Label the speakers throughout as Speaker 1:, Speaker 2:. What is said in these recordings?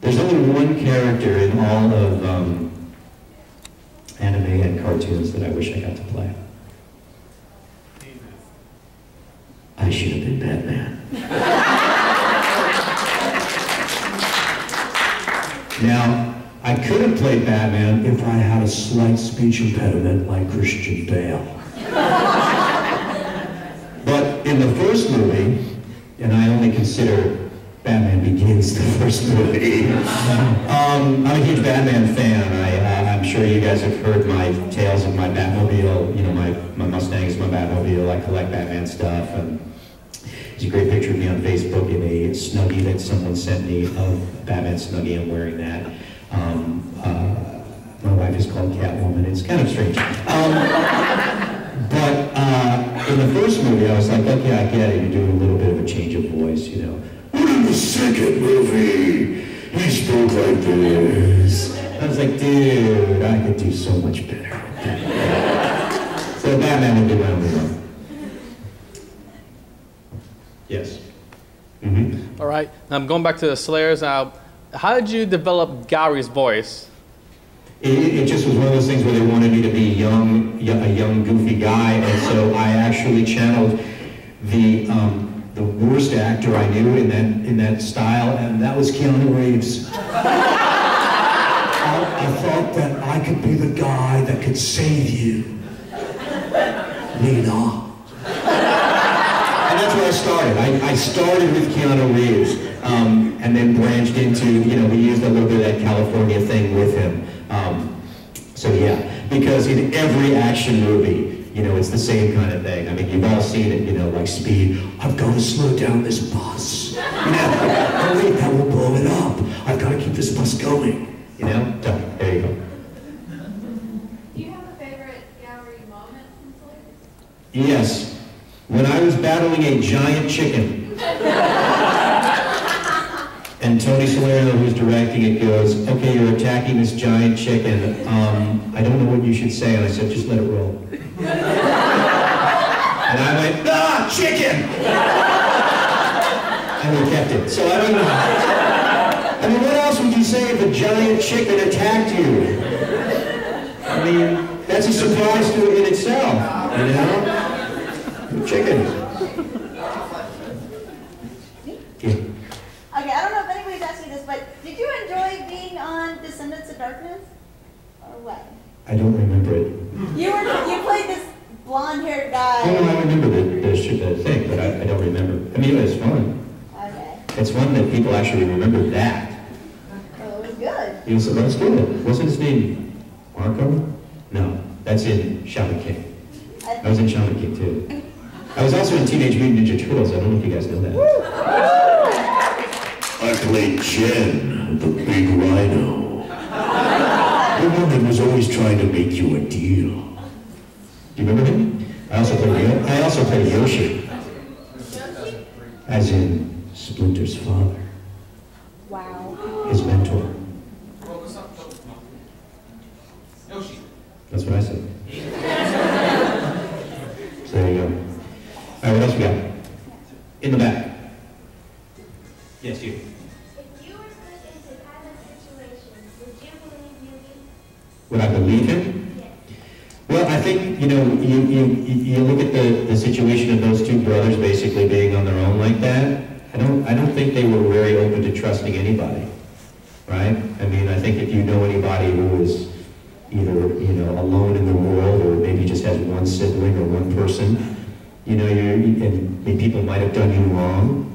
Speaker 1: There's only one character in all of anime and cartoons that I wish I got to play. I should have been Batman. Now, I could have played Batman if I had a slight speech impediment like Christian Bale. But in the first movie, and I only consider Batman Begins the first movie, I'm a huge Batman fan. I'm sure you guys have heard my tales of my Batmobile. You know, my Mustang is my Batmobile. I collect Batman stuff. And there's a great picture of me on Facebook in a Snuggie that someone sent me of Batman Snuggie. I'm wearing that. My wife is called Catwoman. It's kind of strange. But in the first movie, I was like, okay, I get it. You're doing a little bit of a change of voice, you know. But in the second movie, he spoke like this. I was like, dude, I could do so much better. So Batman would be my only one. Yes.
Speaker 2: All right. Now I'm going back to the Slayers. Now, how did you develop Gourry's voice?
Speaker 1: It just was one of those things where they wanted me to be a young, goofy guy, and so I actually channeled the worst actor I knew in that style, and that was Keanu Reeves. I thought that I could be the guy that could save you, Nina. And that's where I started. I started with Keanu Reeves, and then branched into, you know, we used a little bit of that California thing with him. So yeah, because in every action movie, you know, it's the same kind of thing. I mean, you've all seen it, you know, like Speed. I've got to slow down this bus. You know, oh wait, that will blow it up. I've got to keep this bus going. You know, so, there you go.
Speaker 3: Do you have a favorite Gourry moment from Slayers?
Speaker 1: Yes, when I was battling a giant chicken. And Tony Salerno, who's directing it, goes, okay, you're attacking this giant chicken. I don't know what you should say. And I said, just let it roll. And I went, chicken! And we kept it. So I don't know. I mean, what else would you say if a giant chicken attacked you? I mean, that's a surprise to it in itself, you know? Chickens.
Speaker 4: Okay, I don't know if anybody's asked you this, but did you enjoy being on Descendants of Darkness? Or what?
Speaker 1: I don't remember it.
Speaker 4: You played this blonde-haired guy.
Speaker 1: Oh, no, I remember the thing, but I don't remember. I mean, it was fun.
Speaker 4: Okay.
Speaker 1: It's fun that people actually remember that.
Speaker 4: Oh, it was good.
Speaker 1: It was good. Wasn't his name Marco? No, that's in Shaman King. I was in Shaman King, too. I was also in Teenage Mutant Ninja Turtles. I don't know if you guys know that. I played Jen, the big rhino. The one that was always trying to make you a deal. Do you remember him? I also played Yoshi. As in Splinter's father.
Speaker 4: Wow.
Speaker 1: His mentor. That's what I said. So there you go. All right, what else we got? In the back. Yes, you.
Speaker 5: If you were put into Kyle's situation, would you believe Yugi?
Speaker 1: Would I believe him?
Speaker 5: Yes.
Speaker 1: Well, I think, you know, you look at the situation of those two brothers basically being on their own like that. I don't think they were very open to trusting anybody, right? I mean, I think if you know anybody who is either, you know, alone in the world or maybe just has one sibling or one person, you know, and people might have done you wrong.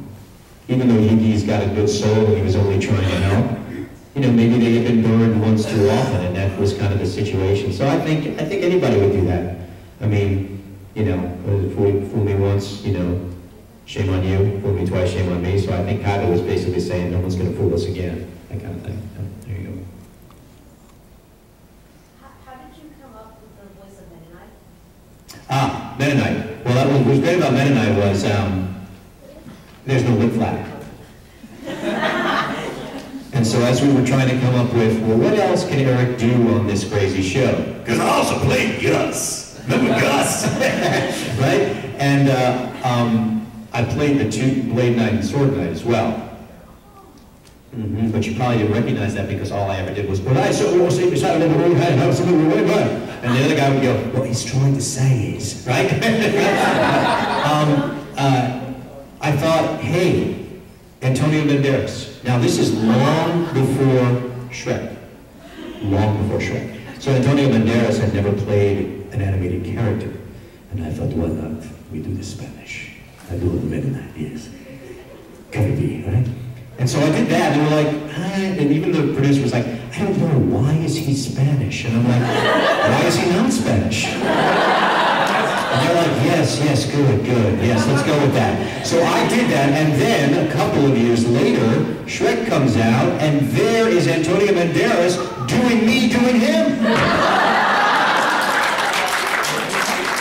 Speaker 1: Even though Yugi's got a good soul and he was only trying to help, you know, maybe they had been burned once too often, and that was kind of the situation. So I think anybody would do that. I mean, you know, fool me once, you know, shame on you. Fool me twice, shame on me. So I think Kaiba was basically saying, no one's going to fool us again. That kind of thing. There you go.
Speaker 5: How did you come up with the voice of Mennonite?
Speaker 1: Mennonite. Well, what was great about Mennonite was there's no lip flap. And so as we were trying to come up with, well, what else can Eric do on this crazy show? Because I also played Gus. Remember Gus? Right? And I played the two Blade Knight and Sword Knight as well. But you probably didn't recognize that because all I ever did was, well, I saw you sitting beside the road, and I was something way back. And the other guy would go, what he's trying to say is, right? I thought, hey, Antonio Banderas. Now this is long before Shrek. Long before Shrek. So Antonio Banderas had never played an animated character. And I thought, why not? We do the Spanish. I do it midnight, yes. Gourry, right? And so I did that, and they were like, and even the producer was like, I don't know, why is he Spanish? And I'm like, why is he not Spanish? And they're like, yes, good, yes, let's go with that. So I did that, and then a couple of years later, Shrek comes out, and there is Antonio Banderas doing me, doing him.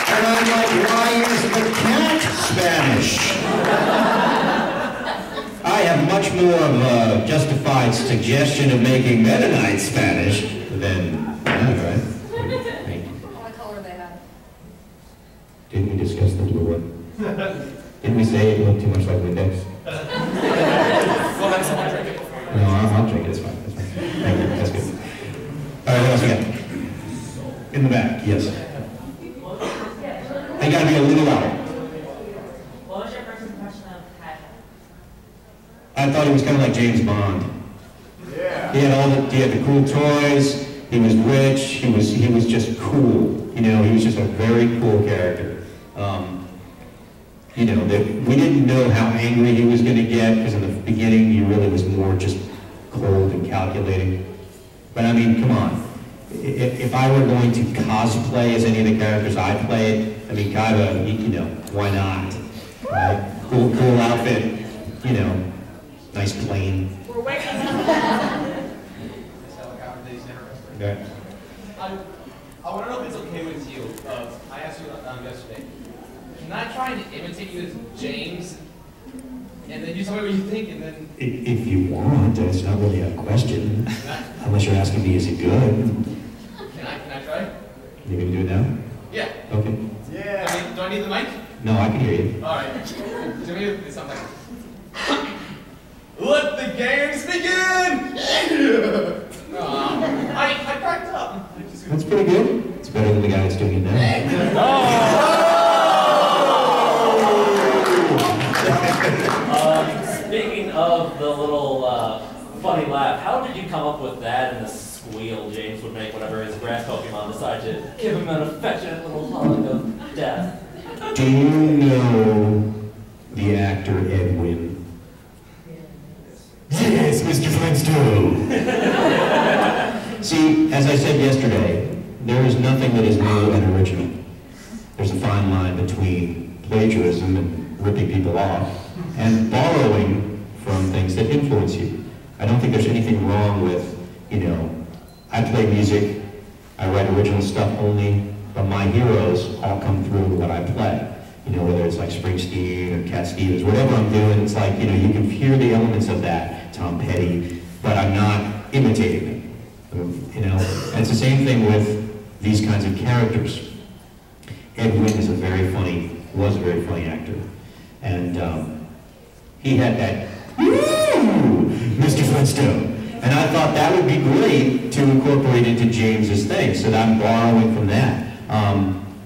Speaker 1: And I'm like, why is the cat Spanish? I have much more of a justified suggestion of making Mennonite Spanish than that, right?
Speaker 3: What color they have?
Speaker 1: Didn't we discuss the blue one? Didn't we say it looked too much like Windex?
Speaker 6: Well, have someone drink it.
Speaker 1: No, I'll drink it, it's fine, that's fine. Thank you, that's good. All right, what else we got? In the back, yes. They gotta be a little louder.
Speaker 7: What was your first impression of Kyle?
Speaker 1: I thought he was kind of like James Bond. Yeah. He had the cool toys. He was rich. He was just cool. You know, he was just a very cool character. You know, we didn't know how angry he was going to get because in the beginning he really was more just cold and calculating. But I mean, come on. If I were going to cosplay as any of the characters I played, I mean, Kaiba, you know, why not? Right? Cool outfit. You know. Nice plane.
Speaker 7: We're waiting.
Speaker 1: Okay.
Speaker 6: I want to know if it's okay with you. I asked you yesterday. Can I try and imitate you as James? And then you tell me what you think, and then...
Speaker 1: If you want, it's not really a question. Unless you're asking me, is it good?
Speaker 6: Can I try?
Speaker 1: You gonna do it now?
Speaker 6: Yeah.
Speaker 1: Okay.
Speaker 6: Yeah. Do I need the mic?
Speaker 1: No, I can hear you.
Speaker 6: Alright. Do me something. Let the games begin! I cracked up.
Speaker 1: That's pretty good. It's better than the guy that's doing it now.
Speaker 7: Speaking of the little funny laugh, how did you come up with that and the squeal James would make whenever his grand Pokemon decided to give him an affectionate little hug of death?
Speaker 1: Do you know the actor Edwin? Yes, Mr. Flintstone. See, as I said yesterday, there is nothing that is new and original. There's a fine line between plagiarism and ripping people off and borrowing from things that influence you. I don't think there's anything wrong with, you know, I play music, I write original stuff only, but my heroes all come through what I play. You know, whether it's like Springsteen or Cat Stevens, whatever I'm doing, it's like, you know, you can hear the elements of that, Tom Petty, but I'm not imitating them. You know, and it's the same thing with these kinds of characters. Edwin is was a very funny actor. And he had that, Mr. Flintstone. And I thought that would be great to incorporate into James's thing, so that I'm borrowing from that.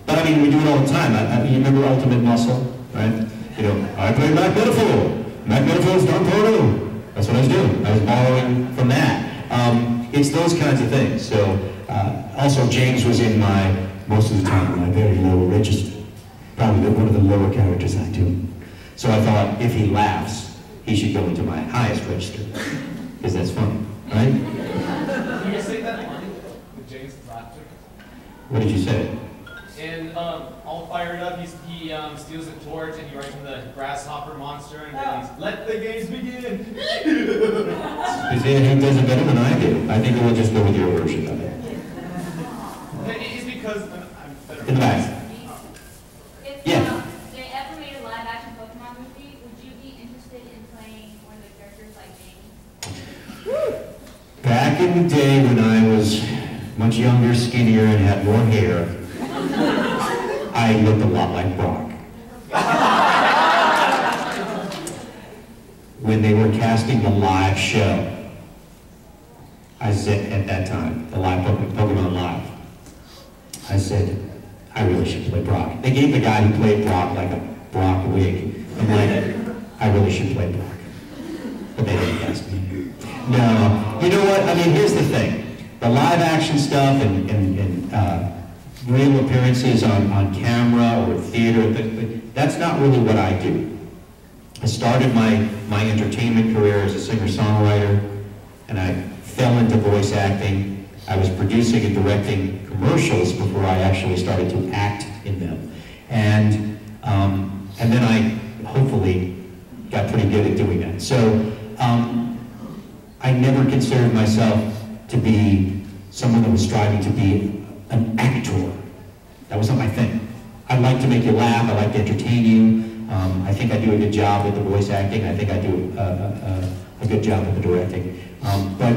Speaker 1: But I mean, we do it all the time. You remember Ultimate Muscle, right? You know, I played Mac Metaphor. Mac Metaphor's Don Porto. That's what I was doing. I was borrowing from that. It's those kinds of things. So, also James was in most of the time, my very low register. Probably one of the lower characters I do. So I thought, if he laughs, he should go into my highest register. Because that's funny, right?
Speaker 6: Can you say that line with James' laughter?
Speaker 1: What did you say?
Speaker 6: And all fired up, he steals a torch and he writes in the grasshopper monster and then he's, let the games begin!
Speaker 1: You see, he does it better than I do. I think we'll just go with your version of it.
Speaker 6: It's because I'm better.
Speaker 1: In the back.
Speaker 3: If
Speaker 1: Yeah.
Speaker 3: they ever made a live action Pokemon movie, would you be interested in playing one of the characters like James?
Speaker 1: Back in the day when I was much younger, skinnier, and had more hair, I looked a lot like Brock. When they were casting the live show, I said at that time, the live Pokemon Live, I said, I really should play Brock. They gave the guy who played Brock like a Brock wig. I'm like, I really should play Brock. But they didn't ask me. No, you know what? I mean, here's the thing. The live action stuff and real appearances on camera or theater, that's not really what I do. I started my entertainment career as a singer-songwriter, and I fell into voice acting. I was producing and directing commercials before I actually started to act in them. And then I hopefully got pretty good at doing that. So I never considered myself to be someone that was striving to be an actor. That was not my thing. I like to make you laugh, I like to entertain you. I think I do a good job with the voice acting. I think I do a good job with the directing. But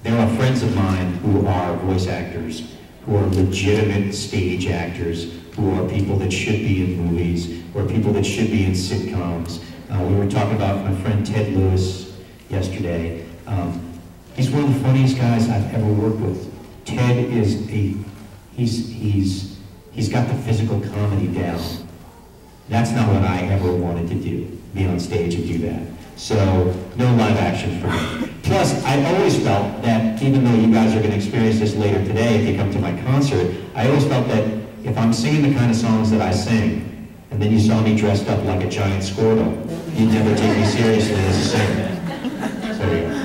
Speaker 1: there are friends of mine who are voice actors, who are legitimate stage actors, who are people that should be in movies, who are people that should be in sitcoms. We were talking about my friend Ted Lewis yesterday. He's one of the funniest guys I've ever worked with. Ted is he's got the physical comedy down. That's not what I ever wanted to do, be on stage and do that. So, no live action for me. Plus, I always felt that, even though you guys are going to experience this later today if you come to my concert, I always felt that if I'm singing the kind of songs that I sing, and then you saw me dressed up like a giant Squirtle, you'd never take me seriously as a singer. So, yeah.